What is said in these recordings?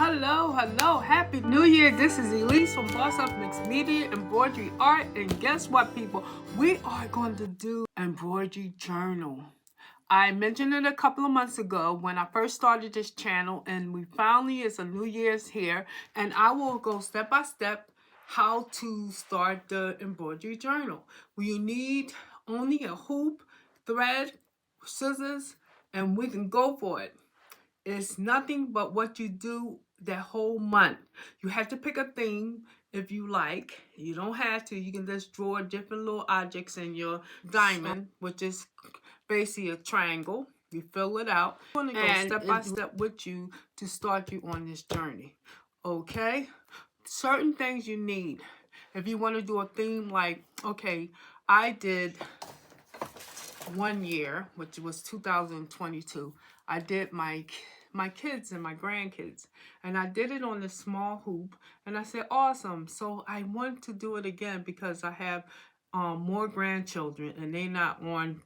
Hello, happy new year. This is Elise from Boss Up Mixed Media, Embroidery Art, and guess what, people? We are going to do Embroidery Journal. I mentioned it a couple of months ago when I first started this channel, and we finally, it's a new year's here, and I will go step by step how to start the embroidery journal. You need only a hoop, thread, scissors, and we can go for it. It's nothing but what you do that whole month. You have to pick a theme if you like. You don't have to. You can just draw different little objects in your diamond, which is basically a triangle. You fill it out. I'm going to go step by step with you to start you on this journey. Okay? Certain things you need. If you want to do a theme like, okay, I did 1 year, which was 2022, I did my kids and my grandkids, and I did it on a small hoop, and I said awesome. So I want to do it again because I have more grandchildren and they're not on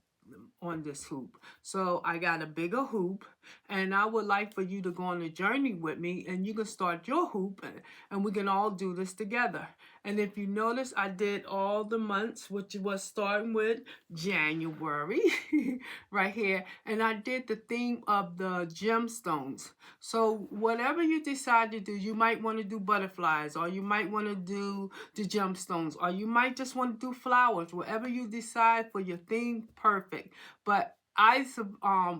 this hoop. So I got a bigger hoop, and I would like for you to go on a journey with me, and you can start your hoop and we can all do this together. And if you notice, I did all the months, which was starting with January right here, and I did the theme of the gemstones. So whatever you decide to do, you might want to do butterflies, or you might want to do the gemstones, or you might just want to do flowers. Whatever you decide for your theme, perfect. But I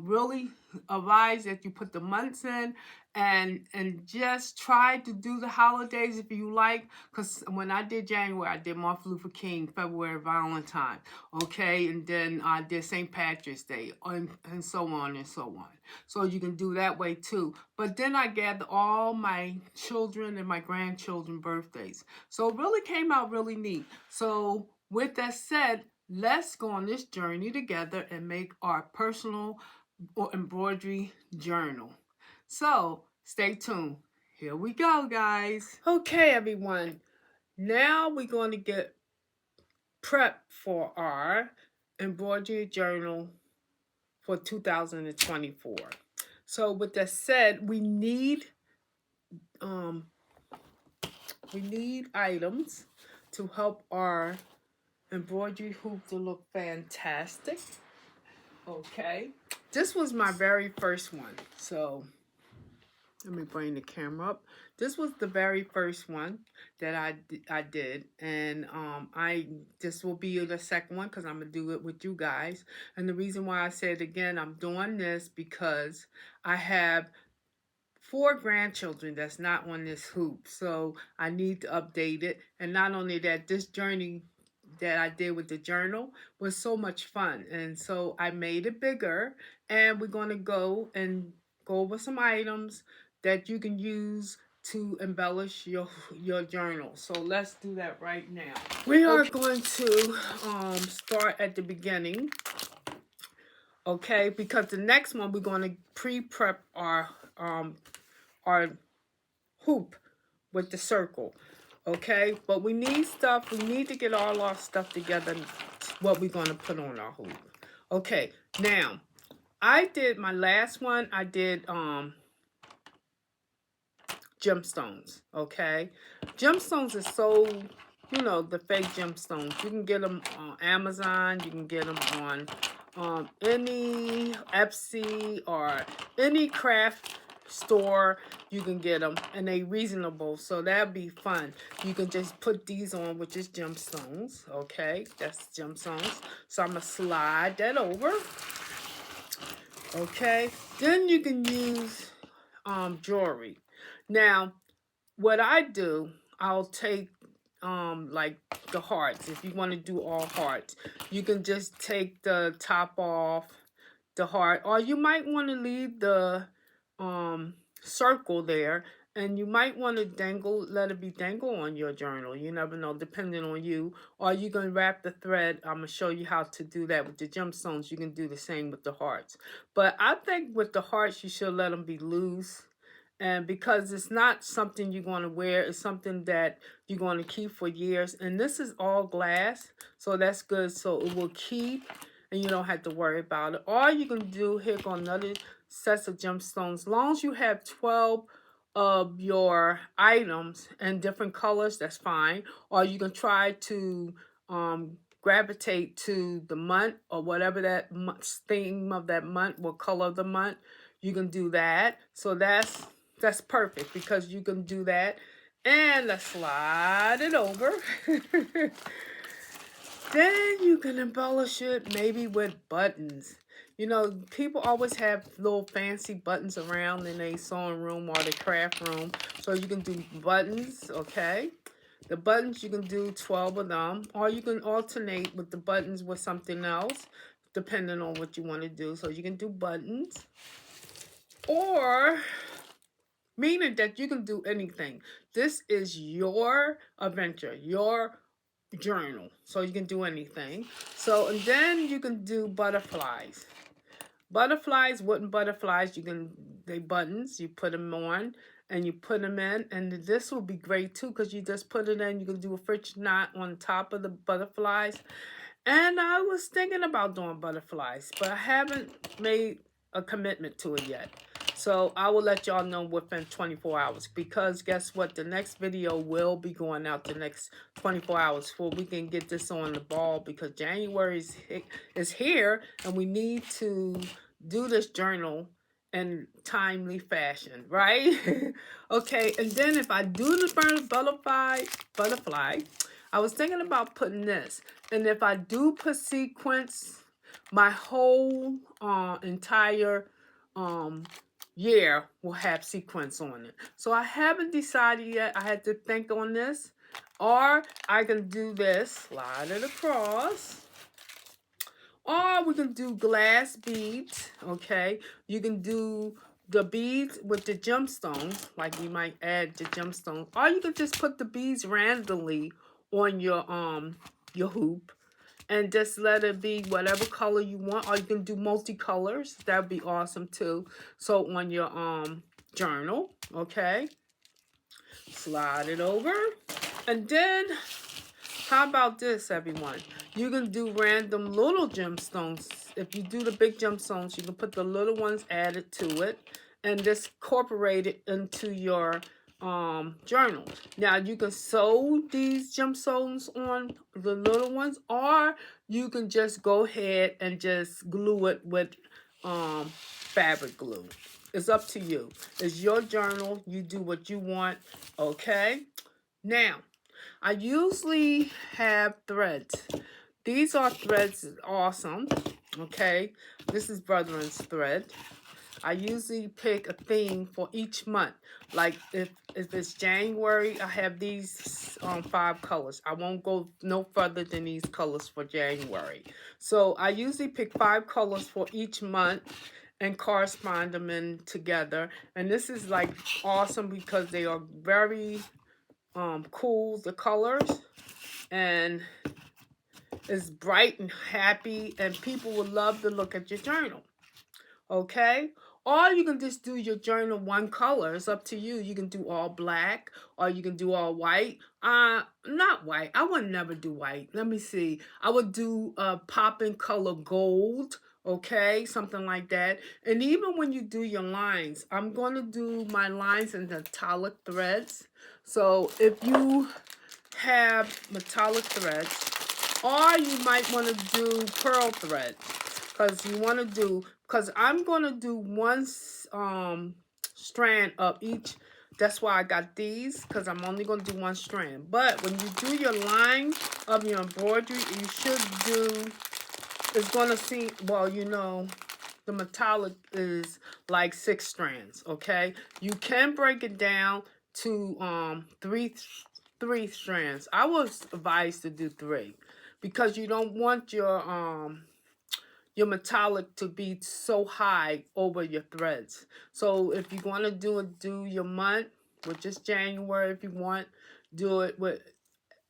really advise that you put the months in and just try to do the holidays if you like. Because when I did January, I did Martin Luther King, February, Valentine, okay? And then I did St. Patrick's Day, and so on and so on. So you can do that way too. But then I gathered all my children and my grandchildren birthdays. So it really came out really neat. So with that said, let's go on this journey together and make our personal embroidery journal. So stay tuned. Here we go, guys. Okay, everyone. Now we're going to get prepped for our embroidery journal for 2024. So with that said, we need items to help our embroidery hoop to look fantastic. Okay, this was my very first one, so let me bring the camera up. This was the very first one that I did, and this will be the second one because I'm gonna do it with you guys. And the reason why I said again, I'm doing this because I have 4 grandchildren that's not on this hoop, so I need to update it. And not only that, this journey that I did with the journal was so much fun, and so I made it bigger, and we're going to go over some items that you can use to embellish your journal. So let's do that right now. We are going to start at the beginning, okay, because the next one we're going to pre-prep our hoop with the circle. Okay, but we need stuff. We need to get all our stuff together, what we're going to put on our hoop. Okay, now, I did my last one. I did gemstones, okay? Gemstones are so, the fake gemstones. You can get them on Amazon. You can get them on any Etsy or any craft store. You can get them, and they reasonable, so that'll be fun. You can just put these on, which is gemstones. Okay, that's gemstones. So I'm gonna slide that over. Okay, then you can use jewelry. Now what I do, I'll take like the hearts. If you want to do all hearts, you can just take the top off the heart, or you might want to leave the circle there, and you might want to let it be dangle on your journal. You never know, depending on you. Or you can wrap the thread. I'm gonna show you how to do that with the gemstones. You can do the same with the hearts, but I think with the hearts you should let them be loose. And because it's not something you're going to wear, it's something that you're going to keep for years. And this is all glass, so that's good. So it will keep, and you don't have to worry about it. All you can do, here go another sets of gemstones. As long as you have 12 of your items in different colors, that's fine. Or you can try to gravitate to the month or whatever that theme of that month, what color of the month. You can do that. So that's perfect because you can do that. And let's slide it over. Then you can embellish it maybe with buttons. You know, people always have little fancy buttons around in their sewing room or their craft room. So you can do buttons, okay? The buttons, you can do 12 of them. Or you can alternate with the buttons with something else, depending on what you want to do. So you can do buttons. Or, meaning that you can do anything. This is your adventure, your journal, so you can do anything. So, and then you can do butterflies. Wooden butterflies, they buttons, you put them on and you put them in, and this will be great too because you just put it in. You can do a friction knot on top of the butterflies. And I was thinking about doing butterflies, but I haven't made a commitment to it yet. So I will let y'all know within 24 hours, because guess what? The next video will be going out the next 24 hours before we can get this on the ball, because January is here and we need to do this journal in timely fashion, right? Okay, and then if I do the butterfly, I was thinking about putting this. And if I do put sequence, my whole entire year will have sequence on it. So I haven't decided yet. I had to think on this. Or I can do this, slide it across. Or we can do glass beads, okay? You can do the beads with the gemstones, like you might add the gemstones. Or you can just put the beads randomly on your hoop and just let it be whatever color you want. Or you can do multicolors. That would be awesome too. So on your journal, okay? Slide it over. And then how about this, everyone? You can do random little gemstones. If you do the big gemstones, you can put the little ones added to it and just incorporate it into your journal. Now, you can sew these gemstones on the little ones, or you can just go ahead and just glue it with fabric glue. It's up to you. It's your journal. You do what you want, okay? Now, I usually have threads. These are threads, awesome, okay? This is Brethren's thread. I usually pick a theme for each month. Like if it's January, I have these 5 colors. I won't go no further than these colors for January. So I usually pick 5 colors for each month and correspond them in together. And this is like awesome because they are very cool, the colors, and it's bright and happy, and people would love to look at your journal, okay? Or you can just do your journal one color. It's up to you. You can do all black, or you can do all white. Not white. I would never do white. Let me see. I would do popping color gold, okay? Something like that. And even when you do your lines, I'm going to do my lines in metallic threads. So if you have metallic threads, or you might want to do pearl thread, because I'm going to do one strand of each. That's why I got these, because I'm only going to do one strand. But when you do your line of your embroidery, you should do, it's going to seem, well, you know, the metallic is like 6 strands, okay? You can break it down to three strands. I was advised to do 3 because you don't want your metallic to be so high over your threads. So if you want to do your month, which is January, if you want, do it with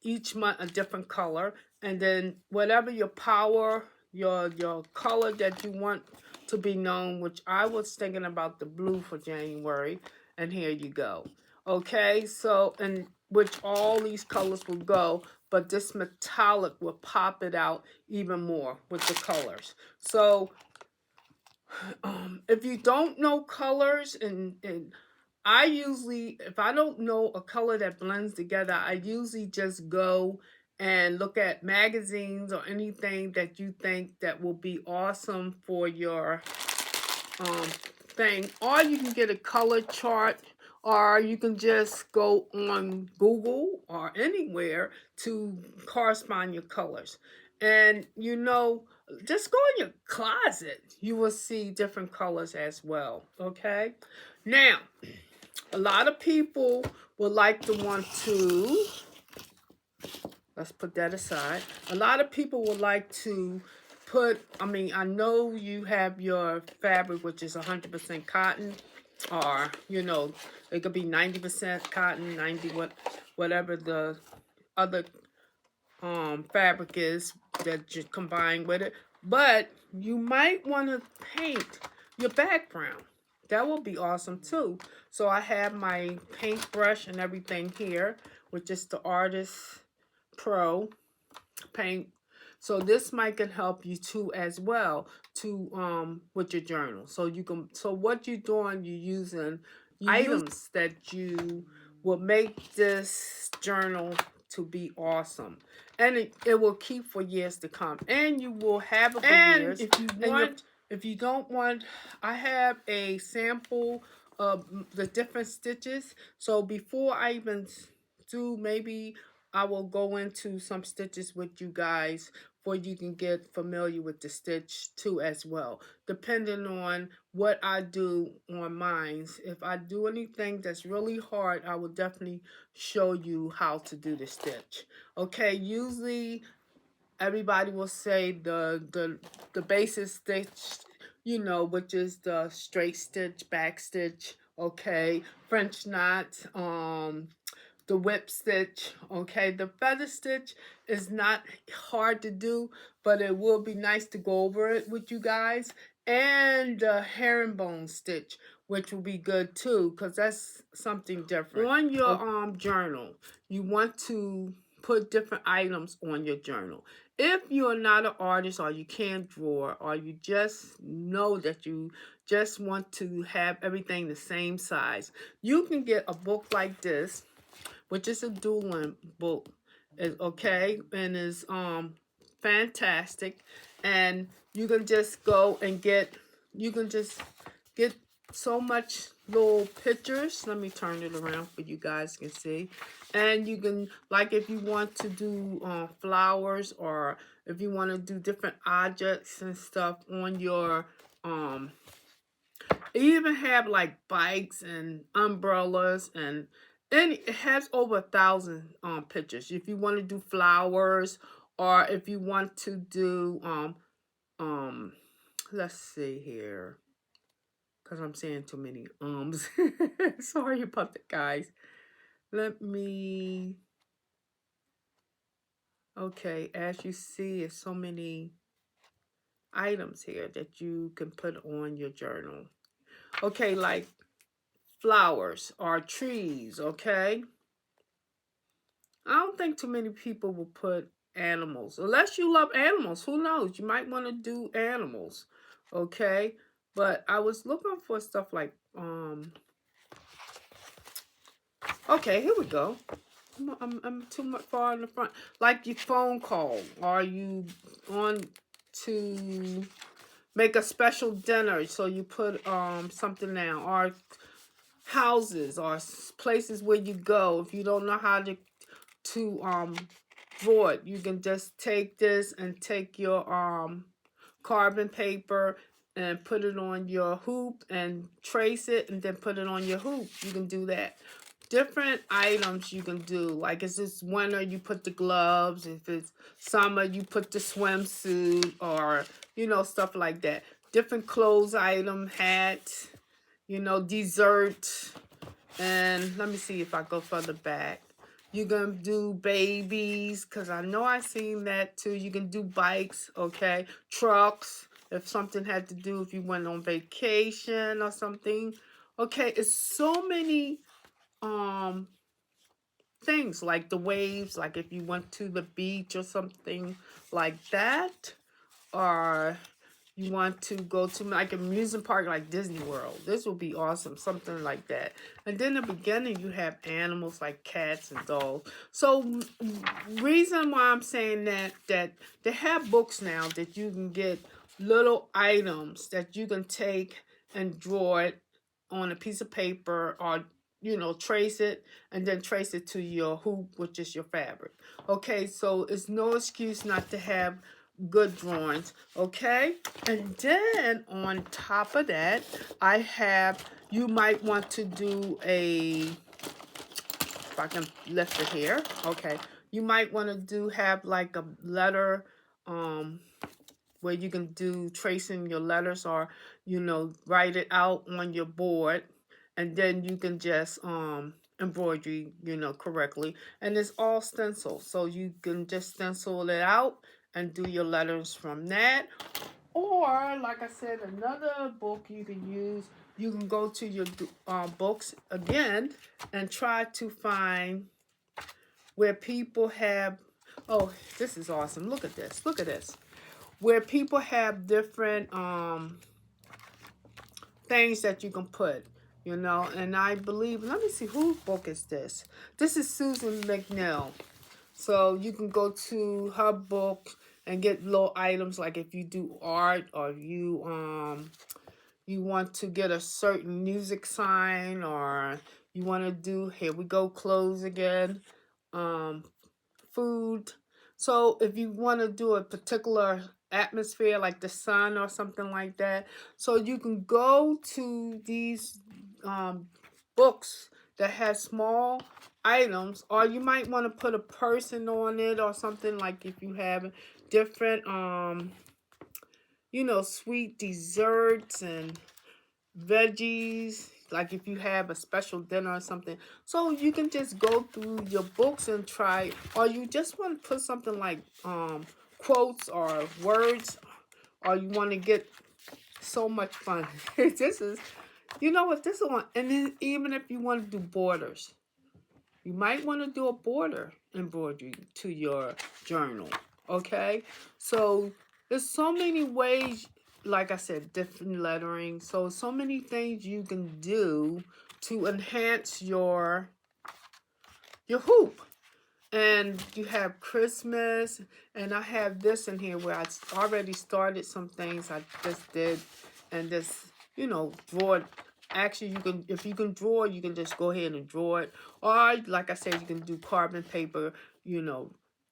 each month a different color, and then whatever your power, your color that you want to be known, which I was thinking about the blue for January, and here you go. Okay, so, and which all these colors will go, but this metallic will pop it out even more with the colors. So if you don't know colors and I usually, if I don't know a color that blends together, I usually just go and look at magazines or anything that you think that will be awesome for your thing. Or you can get a color chart, or you can just go on Google or anywhere to correspond your colors. And just go in your closet. You will see different colors as well. Okay. Now, a lot of people would like to want to, let's put that aside. A lot of people would like to I know you have your fabric, which is 100% cotton, or, it could be 90% cotton, 90, whatever the other fabric is that you combine with it. But you might want to paint your background. That will be awesome too. So I have my paintbrush and everything here, which is the Artist Pro paint. So this might can help you too as well to with your journal. So what you're doing, you're using items that you will make this journal to be awesome. And it will keep for years to come. And you will have it for years. If you don't want, I have a sample of the different stitches. So before I even do, maybe I will go into some stitches with you guys for you can get familiar with the stitch too as well. Depending on what I do on mine. If I do anything that's really hard, I will definitely show you how to do the stitch. Okay, usually everybody will say the basic stitch, which is the straight stitch, back stitch, okay, French knot, the whip stitch, okay. The feather stitch is not hard to do, but it will be nice to go over it with you guys. And the herringbone stitch, which will be good too, because that's something different. On your journal, you want to put different items on your journal. If you're not an artist, or you can't draw, or you just know that you just want to have everything the same size, you can get a book like this, which is a dueling book, okay, and is fantastic. And you can just go and you can just get so much little pictures. Let me turn it around for you guys can see. And you can, like, if you want to do flowers, or if you want to do different objects and stuff on your you even have like bikes and umbrellas, and it has over 1,000 pictures. If you want to do flowers, or if you want to do um let's see here, because I'm saying too many ums. Sorry about that, guys. Let me, okay, as you see, it's so many items here that you can put on your journal. Okay, like flowers or trees, okay? I don't think too many people will put animals. Unless you love animals, who knows? You might want to do animals, okay? But I was looking for stuff like, okay, here we go. I'm too much far in the front. Like your phone call, or you on to make a special dinner, so you put something down, or houses, or places where you go. If you don't know how to draw it, you can just take this and take your carbon paper and put it on your hoop and trace it, and then put it on your hoop. You can do that. Different items you can do. Like, if it's winter, you put the gloves. If it's summer, you put the swimsuit, or stuff like that. Different clothes item, hats, dessert. And let me see if I go further back. You can do babies, because I know I seen that too. You can do bikes, okay? Trucks, if something had to do, if you went on vacation or something. Okay, it's so many things, like the waves, like if you went to the beach or something like that. Or you want to go to like an amusement park like Disney World. This will be awesome, something like that. And then in the beginning, you have animals like cats and dogs. So reason why I'm saying that they have books now that you can get little items that you can take and draw it on a piece of paper, or trace it and then trace it to your hoop, which is your fabric. Okay, so it's no excuse not to have good drawings. Okay, and then on top of that, you might want to do if I can lift it here. Okay, you might want to have like a letter, where you can do tracing your letters, or write it out on your board, and then you can just embroidery correctly. And it's all stencil, so you can just stencil it out and do your letters from that. Or like I said, another book you can use, you can go to your books again and try to find where people have, oh, this is awesome, look at this, where people have different things that you can put, and I believe, let me see, whose book is this? This is Susan McNeil. So you can go to her book and get little items, like if you do art, or you want to get a certain music sign, or you want to do, here we go, clothes again, food. So if you want to do a particular atmosphere like the sun or something like that, so you can go to these books that have small items, or you might want to put a person on it or something, like if you have different sweet desserts and veggies, like if you have a special dinner or something. So you can just go through your books and try, or you just want to put something like quotes or words, or you want to get so much fun. This is, what this one. And then even if you want to do borders, you might want to do a border embroidery to your journal. Okay, so there's so many ways, like I said, different lettering. So many things you can do to enhance your hoop. And you have Christmas, and I have this in here where I already started some things I just did, and just draw it. Actually, if you can draw, you can just go ahead and draw it, or like I said, you can do carbon paper.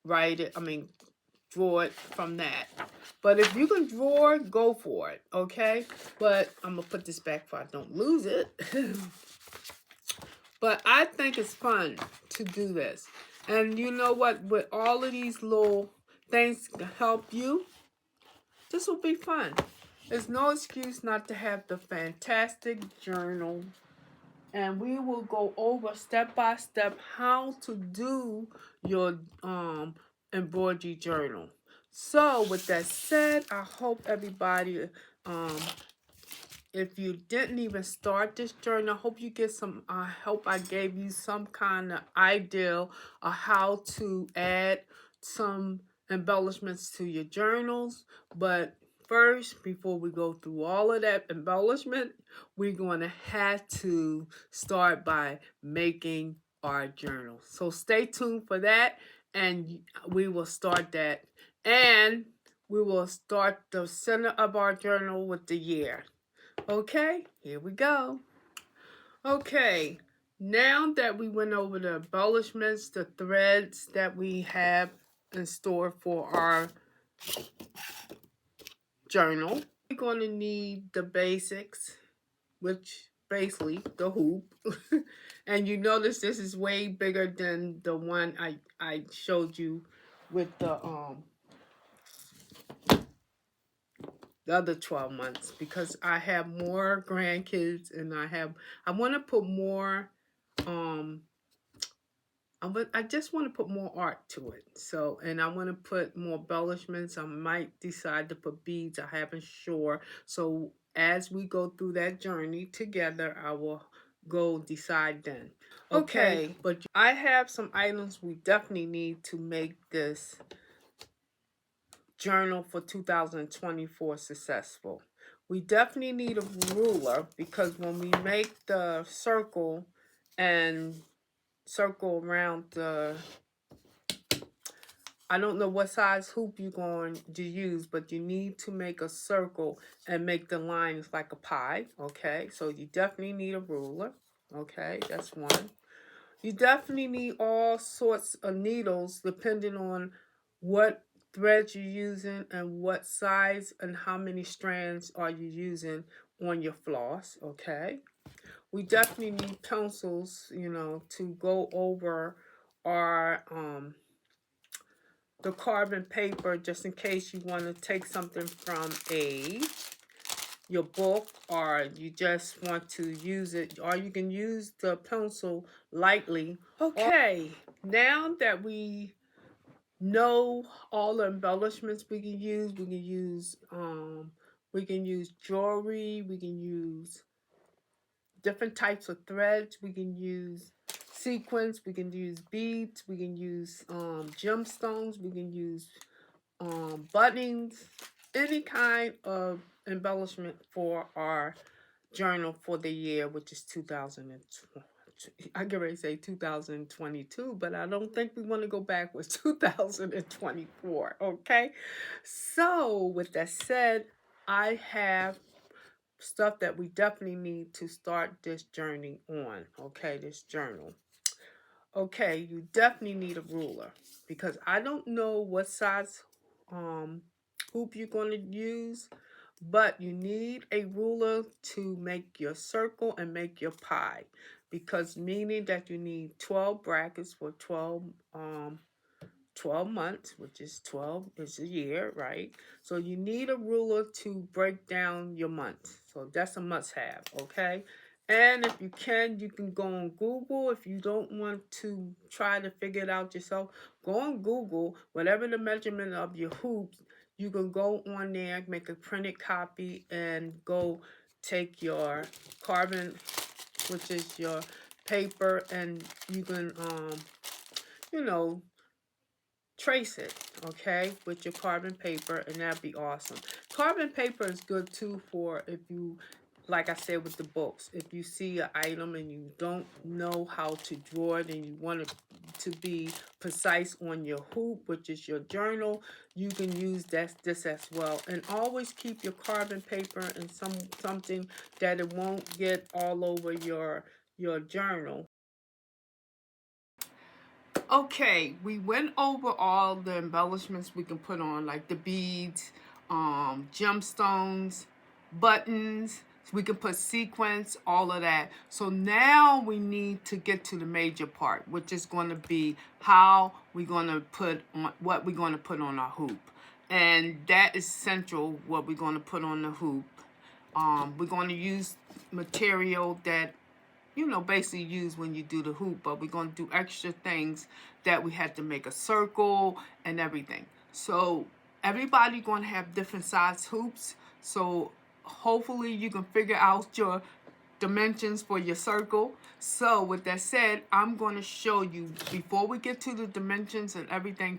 Write it. I mean, draw it from that. But if you can draw, go for it. Okay. But I'm gonna put this back so I don't lose it. But I think it's fun to do this. And you know what? With all of these little things to help you, this will be fun. There's no excuse not to have the fantastic journal. And we will go over step by step how to do your embroidery journal. So with that said, I hope everybody, if you didn't even start this journey, I hope you get some, I hope I gave you some kind of idea of how to add some embellishments to your journals. But first, before we go through all of that embellishment, we're going to have to start by making our journal. So stay tuned for that, and we will start that. And we will start the center of our journal with the year. Okay, here we go. Okay, now that we went over the embellishments, the threads that we have in store for our journal, we're going to need the basics, which basically the hoop. And you notice this is way bigger than the one I showed you with the other 12 months, because I have more grandkids, and I want to put more I just want to put more art to it. So, and I want to put more embellishments. I might decide to put beads. I haven't sure. So as we go through that journey together, I will go decide then. Okay, but I have some items we definitely need to make this journal for 2024 successful. We definitely need a ruler because when we make the circle and circle around the, I don't know what size hoop you're going to use, but you need to make a circle and make the lines like a pie, okay? So you definitely need a ruler, okay? That's one. You definitely need all sorts of needles depending on what threads you're using and what size and how many strands are you using on your floss, okay? We definitely need pencils, you know, to go over our the carbon paper just in case you want to take something from your book, or you just want to use it, or you can use the pencil lightly. Okay, now that we know all the embellishments we can use jewelry, we can use different types of threads, we can use sequins, we can use beads, we can use gemstones, we can use buttons, any kind of embellishment for our journal for the year, which is 2020. I can already say 2022, but I don't think we want to go backwards. 2024, okay? So, with that said, I have stuff that we definitely need to start this journey on, okay? This journal. Okay, you definitely need a ruler because I don't know what size hoop you're going to use, but you need a ruler to make your circle and make your pie, because meaning that you need 12 brackets for 12 months, which is 12 is a year, right? So you need a ruler to break down your months. So that's a must-have, okay? And if you can go on Google. If you don't want to try to figure it out yourself, go on Google. Whatever the measurement of your hoops, you can go on there, make a printed copy, and go take your carbon, which is your paper, and you can, you know, trace it, okay, with your carbon paper, and that'd be awesome. Carbon paper is good too for if you, like I said with the books, if you see an item and you don't know how to draw it and you want it to be precise on your hoop, which is your journal, you can use this as well. And always keep your carbon paper in something that it won't get all over your journal. Okay, we went over all the embellishments we can put on, like the beads, gemstones, buttons. We can put sequins, all of that. So now we need to get to the major part, which is going to be how we're going to put on what we're going to put on our hoop, and that is central. What we're going to put on the hoop. We're going to use material that basically use when you do the hoop, but we're going to do extra things that we had to make a circle and everything. So everybody going to have different size hoops. So hopefully you can figure out your dimensions for your circle. So with that said, I'm going to show you, before we get to the dimensions and everything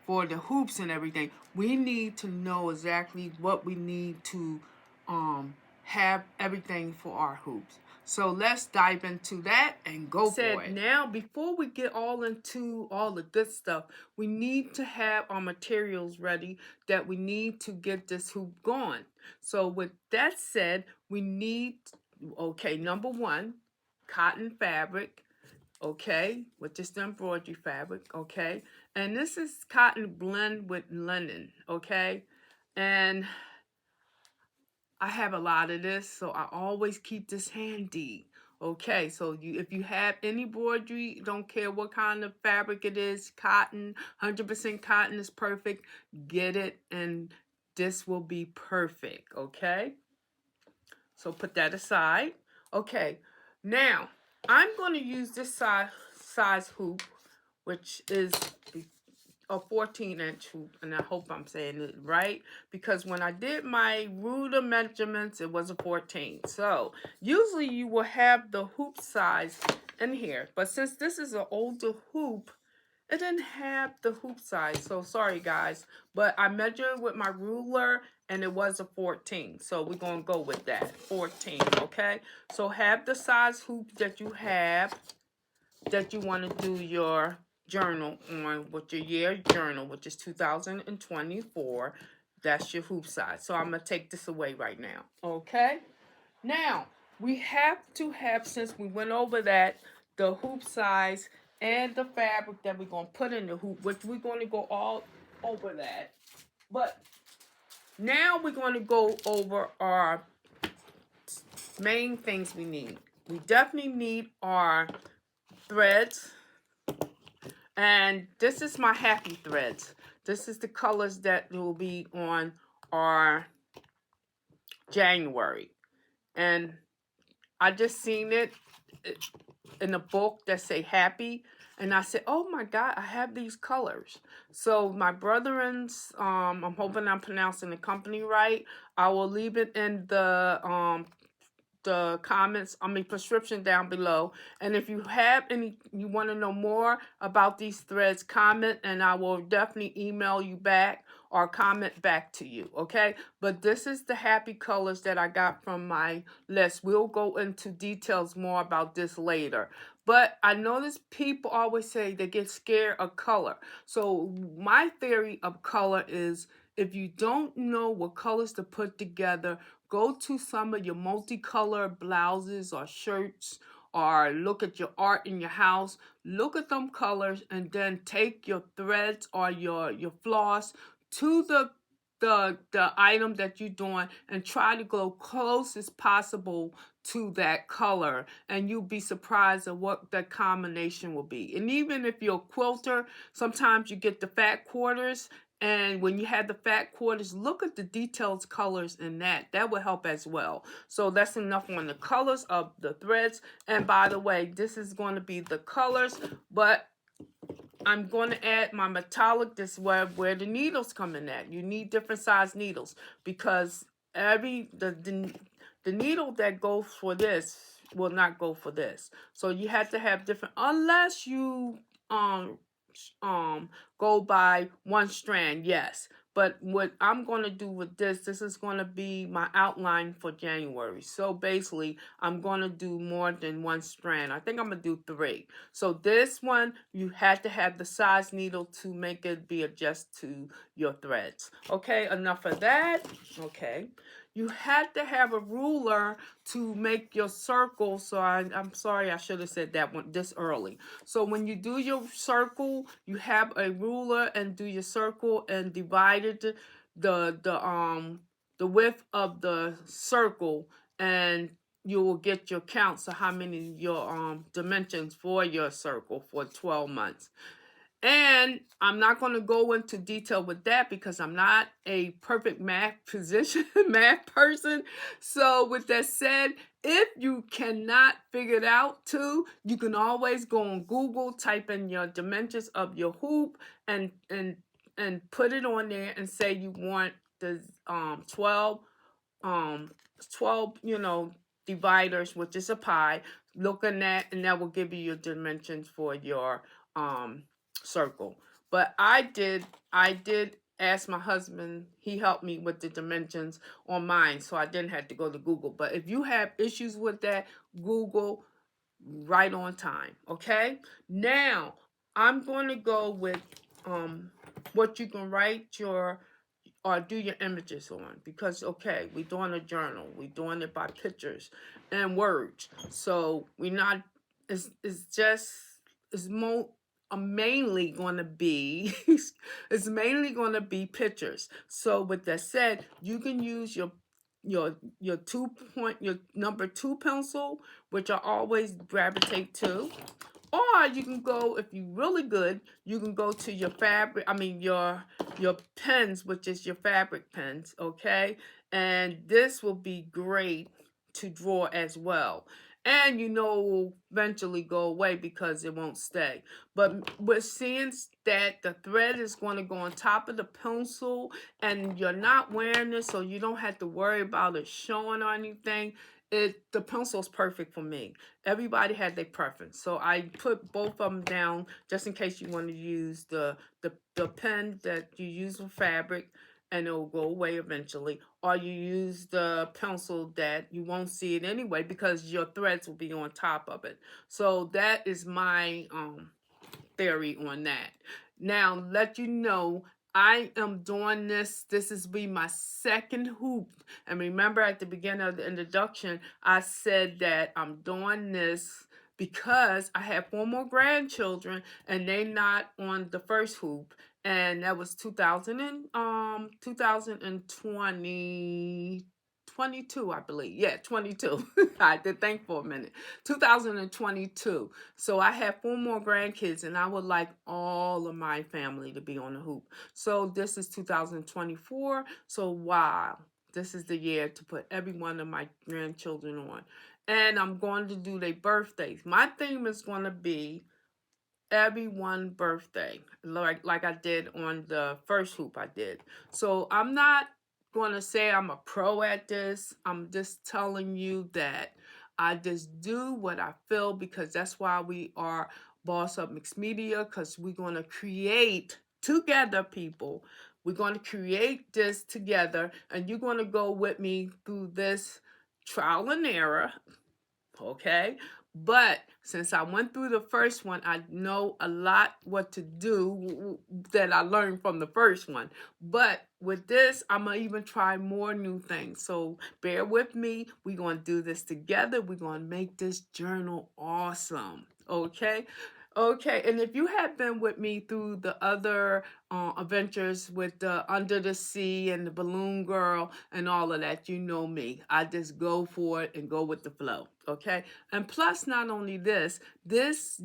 for the hoops and everything, we need to know exactly what we need to have everything for our hoops. So let's dive into that and go for it. Now, before we get all into all the good stuff, we need to have our materials ready that we need to get this hoop going. So with that said, we need, okay, number one, cotton fabric, okay, which is the embroidery fabric, okay? And this is cotton blend with linen, okay? And I have a lot of this, so I always keep this handy. Okay, so if you have any embroidery, don't care what kind of fabric it is, cotton, 100% cotton is perfect. Get it, and this will be perfect, okay? So put that aside. Okay, now I'm going to use this size hoop, which is a 14-inch hoop, and I hope I'm saying it right, because when I did my ruler measurements, it was a 14. So usually you will have the hoop size in here, but since this is an older hoop it didn't have the hoop size. So sorry guys, but I measured with my ruler and it was a 14. So we're going to go with that, 14, okay? So have the size hoop that you have, that you want to do your journal on, with your year journal, which is 2024. That's your hoop size. So I'm going to take this away right now, okay? Now, we have to have, since we went over that, the hoop size and the fabric that we're going to put in the hoop, which we're going to go all over that. But now we're going to go over our main things we need. We definitely need our threads. And this is my happy threads. This is the colors that will be on our January. And I just seen it in a book that say happy, and I said, oh my God, I have these colors. So my brethren's, I'm hoping I'm pronouncing the company right. I will leave it in the comments, prescription down below. And if you have any, you want to know more about these threads, comment, and I will definitely email you back or comment back to you, okay? But this is the happy colors that I got from my list. We'll go into details more about this later. But I notice people always say they get scared of color. So my theory of color is, if you don't know what colors to put together, go to some of your multicolored blouses or shirts, or look at your art in your house. Look at them colors and then take your threads or your floss to the item that you're doing and try to go close as possible to that color, and you'll be surprised at what the combination will be. And even if you're a quilter, sometimes you get the fat quarters, and when you have the fat quarters, look at the details colors in that. That will help as well. So that's enough on the colors of the threads. And by the way, this is going to be the colors, but I'm going to add my metallic. This is where the needles come in at. You need different size needles, because the needle that goes for this will not go for this. So you have to have different, unless you go by one strand, yes. But what I'm going to do with this is going to be my outline for January. So basically, I'm going to do more than one strand. I think I'm going to do 3. So this one, you had to have the size needle to make it be adjust to your threads. Okay, enough of that. Okay. You had to have a ruler to make your circle. So I'm sorry, I should have said that one this early. So when you do your circle, you have a ruler and do your circle and divide it, the width of the circle, and you will get your count. So how many your dimensions for your circle for 12 months. And I'm not going to go into detail with that because I'm not a perfect math person. So with that said, if you cannot figure it out too, you can always go on Google, type in your dimensions of your hoop, and put it on there and say you want the 12 dividers, which is a pie. Look at that, and that will give you your dimensions for your circle. But I did ask my husband. He helped me with the dimensions on mine, so I didn't have to go to Google. But if you have issues with that, Google right on time. Okay, now I'm going to go with what you can write your or do your images on, because okay, we're doing a journal, we're doing it by pictures and words, so we're not, it's more mainly going to be it's mainly going to be pictures. So with that said, you can use your number 2 pencil, which I always gravitate to. Or you can go, if you're really good, you can go to your fabric, your pens, which is your fabric pens, okay? And this will be great to draw as well. And it will eventually go away because it won't stay. But we're seeing that the thread is going to go on top of the pencil, and you're not wearing this, so you don't have to worry about it showing or anything. the pencil's perfect for me. Everybody had their preference, so I put both of them down just in case you want to use the pen that you use for fabric, and it'll go away eventually, or you use the pencil that you won't see it anyway because your threads will be on top of it. So that is my theory on that. Now, let you know, I am doing this. This is be my second hoop. And remember at the beginning of the introduction, I said that I'm doing this because I have 4 more grandchildren and they not on the first hoop. And that was 2020 22, I believe. Yeah, 22. I had to think for a minute. 2022. So I have 4 more grandkids, and I would like all of my family to be on the hoop. So this is 2024. So wow, this is the year to put every one of my grandchildren on. And I'm going to do their birthdays. My theme is going to be everyone birthday, like I did on the first hoop I did. So I'm not going to say I'm a pro at this. I'm just telling you that I just do what I feel, because that's why we are Boss Up Mixed Media, because we're going to create together, people. We're going to create this together, and you're going to go with me through this trial and error. Okay, but since I went through the first one, I know a lot what to do that I learned from the first one. But with this, I'm gonna even try more new things, so bear with me. We're gonna do this together. We're gonna make this journal awesome. Okay, and if you have been with me through the other adventures with the Under the Sea and the Balloon Girl and all of that, you know me. I just go for it and go with the flow, okay? And plus, not only this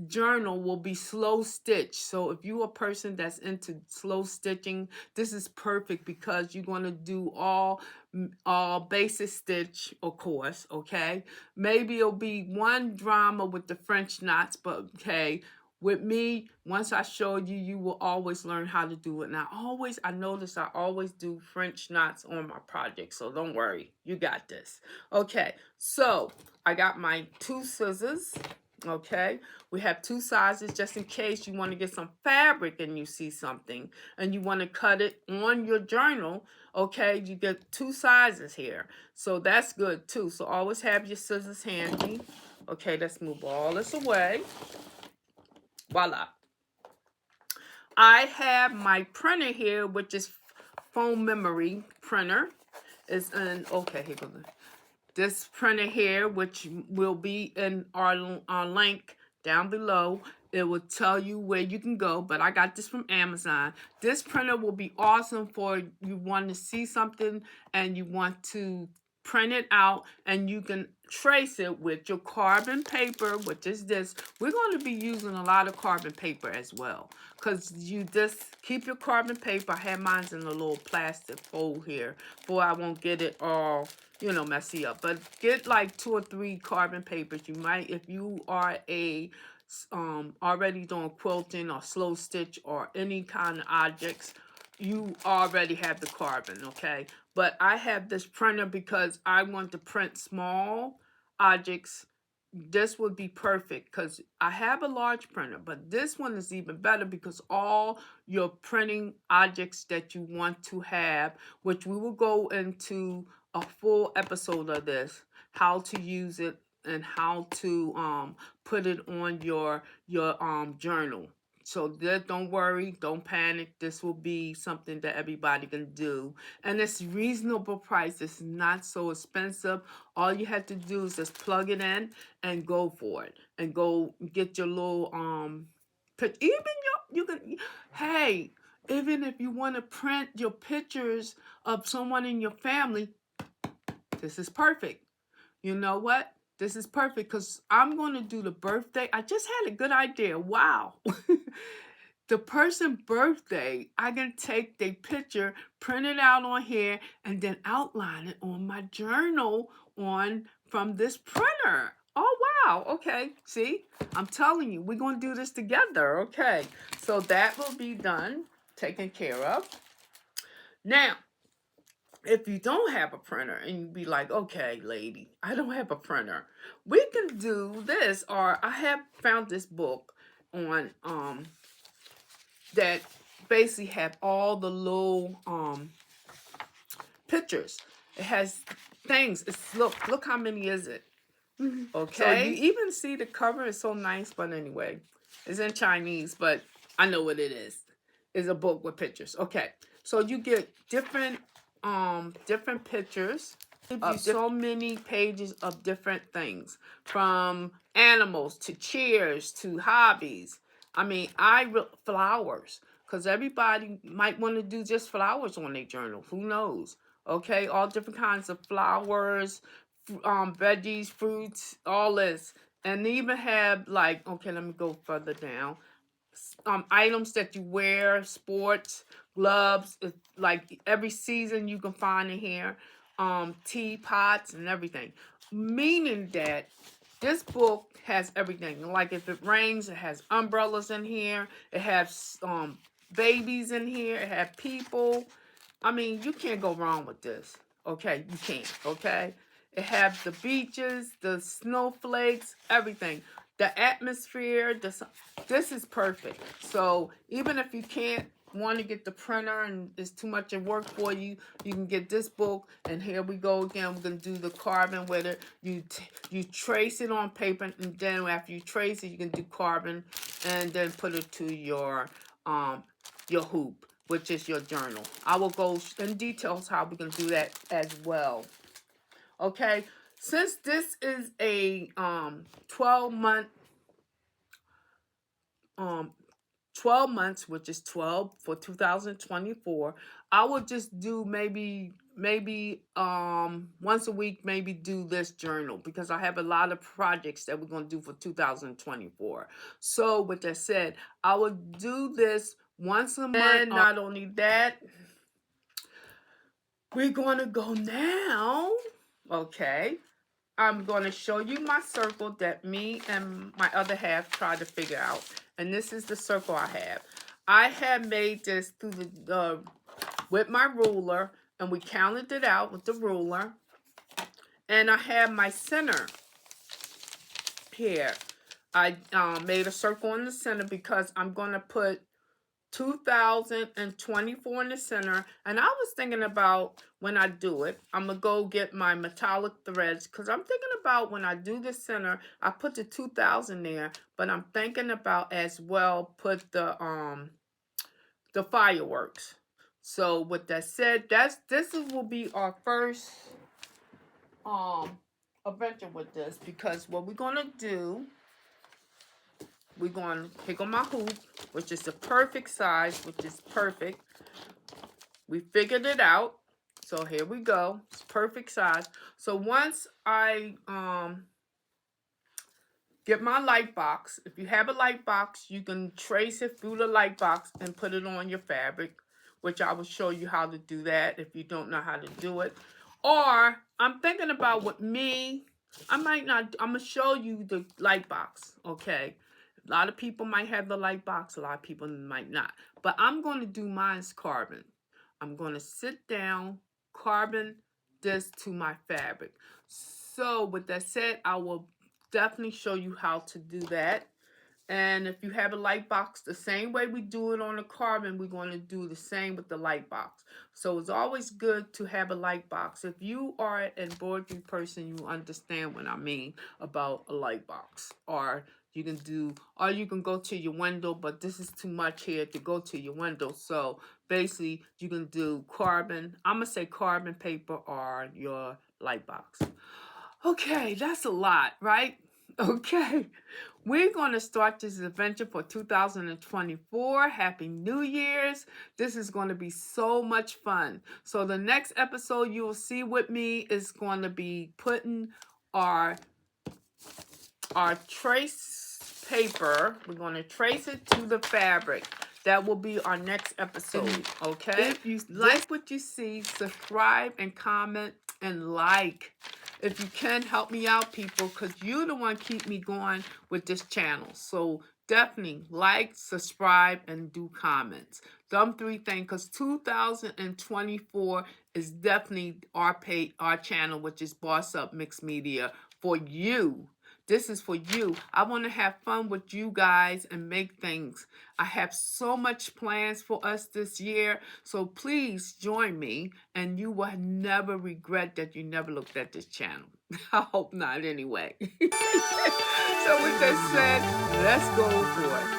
journal will be slow stitch. So if you're a person that's into slow stitching, this is perfect because you're going to do all basic stitch, of course, okay? Maybe it'll be one drama with the French knots, but okay, with me, once I show you, you will always learn how to do it. And I notice I always do French knots on my project, so don't worry, you got this. Okay, so I got my 2 scissors. Okay, we have 2 sizes just in case you want to get some fabric and you see something and you want to cut it on your journal. Okay, you get 2 sizes here, so that's good too. So always have your scissors handy. Okay, let's move all this away. Voila. I have my printer here, which is foam memory printer. It's in, okay, here goes this printer here, which will be in our link down below. It will tell you where you can go, but I got this from Amazon. This printer will be awesome for you want to see something and you want to print it out, and you can trace it with your carbon paper, which is this. We're going to be using a lot of carbon paper as well, because you just keep your carbon paper. I have mine in a little plastic fold here, for I won't get it all, messy up. But get like 2 or 3 carbon papers. You might, if you are already doing quilting or slow stitch or any kind of objects, you already have the carbon, okay? But I have this printer because I want to print small objects. This would be perfect because I have a large printer, but this one is even better because all your printing objects that you want to have, which we will go into a full episode of this, how to use it and how to put it on your journal. So don't worry, don't panic. This will be something that everybody can do. And it's reasonable price. It's not so expensive. All you have to do is just plug it in and go for it. And go get your little you can, hey, even if you want to print your pictures of someone in your family, this is perfect. You know what? This is perfect because I'm going to do the birthday. I just had a good idea. Wow. The person's birthday, I can take their picture, print it out on here, and then outline it on my journal from this printer. Oh, wow. Okay. See, I'm telling you, we're going to do this together. Okay. So that will be done, taken care of. Now, if you don't have a printer and you be like, okay, lady, I don't have a printer, we can do this. Or I have found this book on that basically have all the little pictures. It has things. It's look how many is it? Okay. So you even see the cover is so nice, but anyway, it's in Chinese, but I know what it is. It's a book with pictures. Okay. So you get different pictures of so many pages of different things, from animals to chairs to hobbies. I mean, flowers, because everybody might want to do just flowers on their journal. Who knows? Okay, all different kinds of flowers, veggies, fruits, all this. And they even have, like, okay, let me go further down. Items that you wear, sports, gloves, like every season you can find in here, teapots and everything. Meaning that this book has everything. Like if it rains, it has umbrellas in here. It has babies in here. It has people. I mean, you can't go wrong with this. Okay, you can't. Okay, it has the beaches, the snowflakes, everything. The atmosphere. This is perfect. So even if you can't want to get the printer and it's too much of work for you, you can get this book. And here we go again. We're gonna do the carbon with it. You trace it on paper, and then after you trace it, you can do carbon, and then put it to your hoop, which is your journal. I will go in details how we can do that as well. Okay, since this is a 12-month 12 months, which is 12 for 2024, I will just do maybe once a week, maybe do this journal, because I have a lot of projects that we're going to do for 2024. So with that said, I will do this once a month. And not only that, we're going to go now. Okay, I'm going to show you my circle that me and my other half tried to figure out. And this is the circle I have. I have made this through with my ruler, and we counted it out with the ruler. And I have my center here. I made a circle in the center because I'm going to put 2024 in the center. And I was thinking about, when I do it, I'm going to go get my metallic threads, because I'm thinking about when I do the center, I put the 2000 there, but I'm thinking about as well put the fireworks. So with that said, this will be our first adventure with this, because what we're going to do, we're going to pick on my hoop, which is the perfect size, which is perfect. We figured it out. So here we go. It's perfect size. So once I get my light box, if you have a light box, you can trace it through the light box and put it on your fabric, which I will show you how to do that if you don't know how to do it. Or I'm thinking about, with me, I'm going to show you the light box, okay? A lot of people might have the light box, a lot of people might not. But I'm going to do mine's carbon. I'm going to sit down, carbon this to my fabric. So with that said, I will definitely show you how to do that. And if you have a light box, the same way we do it on the carbon, we're going to do the same with the light box. So it's always good to have a light box. If you are an embroidery person, you understand what I mean about a light box. Or you can go to your window, but this is too much here to go to your window. So basically, you can do carbon. I'm going to say carbon paper or your light box. Okay, that's a lot, right? Okay, we're going to start this adventure for 2024. Happy New Year's. This is going to be so much fun. So the next episode you will see with me is going to be putting our trace paper. We're going to trace it to the fabric. That will be our next episode, okay? If you like what you see, subscribe and comment and like. If you can, help me out, people, because you're the one keep me going with this channel. So definitely like, subscribe, and do comments. Them three things, because 2024 is definitely our channel, which is Boss Up Mixed Media, for you. This is for you. I want to have fun with you guys and make things. I have so much plans for us this year, so please join me, and you will never regret that you never looked at this channel. I hope not, anyway. So with that said, let's go for it.